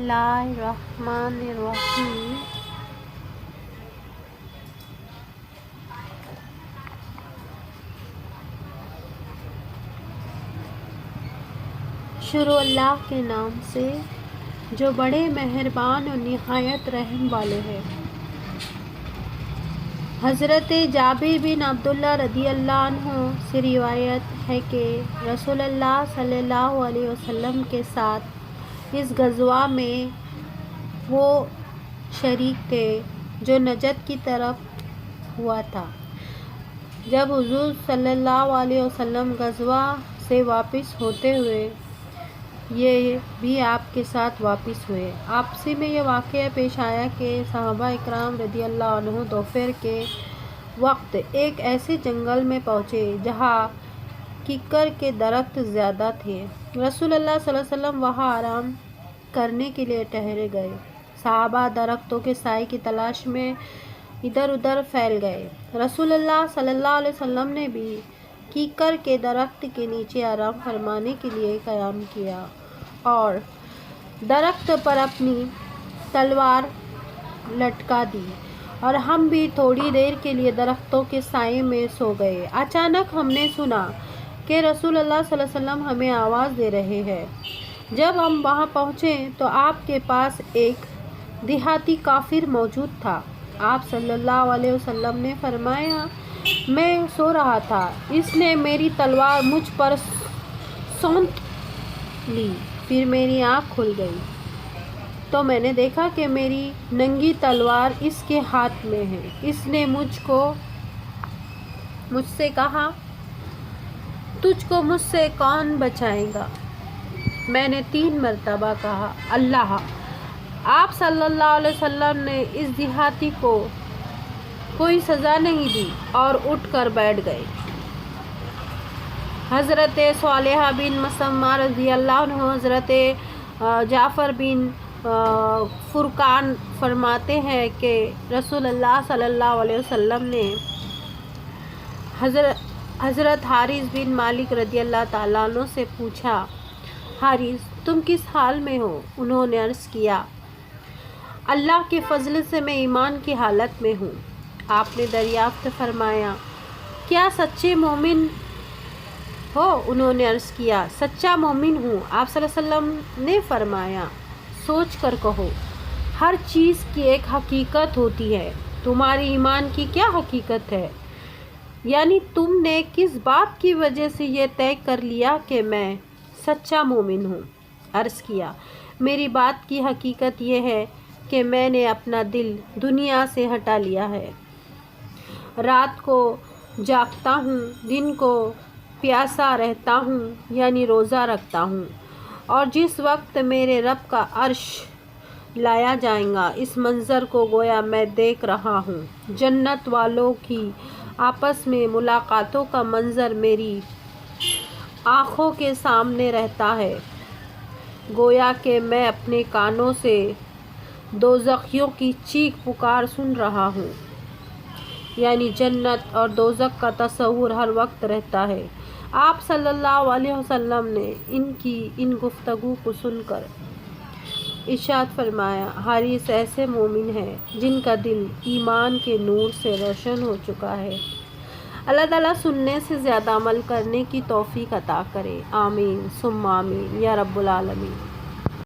बिस्मिल्लाहिर्रहमानिर्रहीम। शुरू अल्लाह के नाम से जो बड़े मेहरबान और निहायत रहम वाले हैं। हज़रत जाबिर बिन अब्दुल्लाह रदियल्लाहु अन्हु से रिवायत है कि रसूलुल्लाह सल्लल्लाहु अलैहि वसल्लम के साथ इस गज़वा में वो शरीक थे जो नजद की तरफ हुआ था। जब हुज़ूर सल्लल्लाहु अलैहि वसल्लम गज़वा से वापस होते हुए ये भी आपके साथ वापस हुए। आपसी में यह वाक़या पेश आया कि सहाबा इकराम रदियल्लाहु अन्हु दोपहर के वक्त एक ऐसे जंगल में पहुँचे जहाँ कीकर के दरख्त ज़्यादा थे। रसूलुल्लाह सल्लल्लाहु अलैहि वसल्लम वहाँ आराम करने के लिए ठहरे गए। सहाबा दरख्तों के साए की तलाश में इधर उधर फैल गए। रसूलुल्लाह सल्लल्लाहु अलैहि वसल्लम ने भी कीकर के दरख्त के नीचे आराम फरमाने के लिए क़याम किया और दरख्त पर अपनी तलवार लटका दी और हम भी थोड़ी देर के लिए दरख्तों के साए में सो गए। अचानक हमने सुना कि रसूलुल्लाह सल्लल्लाहु अलैहि वसल्लम हमें आवाज़ दे रहे हैं। जब हम वहाँ पहुँचे तो आपके पास एक देहाती काफिर मौजूद था। आप सल्लल्लाहु अलैहि वसल्लम ने फरमाया, मैं सो रहा था, इसने मेरी तलवार मुझ पर सौंध ली। फिर मेरी आँख खुल गई तो मैंने देखा कि मेरी नंगी तलवार इसके हाथ में है। इसने मुझसे कहा, तुझको मुझसे कौन बचाएगा? मैंने 3 मरतबा कहा, अल्लाह। आप सल्लल्लाहु अलैहि वसल्लम ने इस देहाती को कोई सज़ा नहीं दी और उठकर बैठ गए। हज़रत सालेहा बिन मसम्मा रज़ियल्लाहु अन्हु हज़रत जाफ़र बिन फुरकान फरमाते हैं कि रसूलुल्लाह सल्लल्लाहु अलैहि वसल्लम ने हज़रत हारिस बिन मालिक रज़ियल्लाहु ताला अन्हु से पूछा, हारिस तुम किस हाल में हो? उन्होंने अर्ज़ किया, अल्लाह के फ़ज़ल से मैं ईमान की हालत में हूँ। आपने दरियाफ्त फरमाया, क्या सच्चे मोमिन हो? उन्होंने अर्ज़ किया, सच्चा मोमिन हूँ। आप सल्लल्लाहु अलैहि वसल्लम ने फरमाया, सोच कर कहो, हर चीज़ की एक हकीकत होती है। तुम्हारी ईमान की क्या हकीकत है? यानी तुमने किस बात की वजह से ये तय कर लिया कि मैं सच्चा मोमिन हूँ? अर्ज़ किया, मेरी बात की हकीकत यह है कि मैंने अपना दिल दुनिया से हटा लिया है। रात को जागता हूँ, दिन को प्यासा रहता हूँ, यानी रोज़ा रखता हूँ, और जिस वक्त मेरे रब का अर्श लाया जाएगा, इस मंज़र को गोया मैं देख रहा हूँ। जन्नत वालों की आपस में मुलाकातों का मंज़र मेरी आँखों के सामने रहता है। गोया कि मैं अपने कानों से दोज़खियों की चीख पुकार सुन रहा हूँ। यानी जन्नत और दोज़ख का तस्वुर हर वक्त रहता है। आप सल्लल्लाहु अलैहि वसल्लम ने इनकी इन गुफ्तगू को सुनकर इरशाद फरमाया, हारिस ऐसे मोमिन हैं जिनका दिल ईमान के नूर से रोशन हो चुका है। अल्लाह ताला सुनने से ज़्यादा अमल करने की तौफीक अता करे। आमीन सुम्मा आमीन या रब्बुल आलमीन।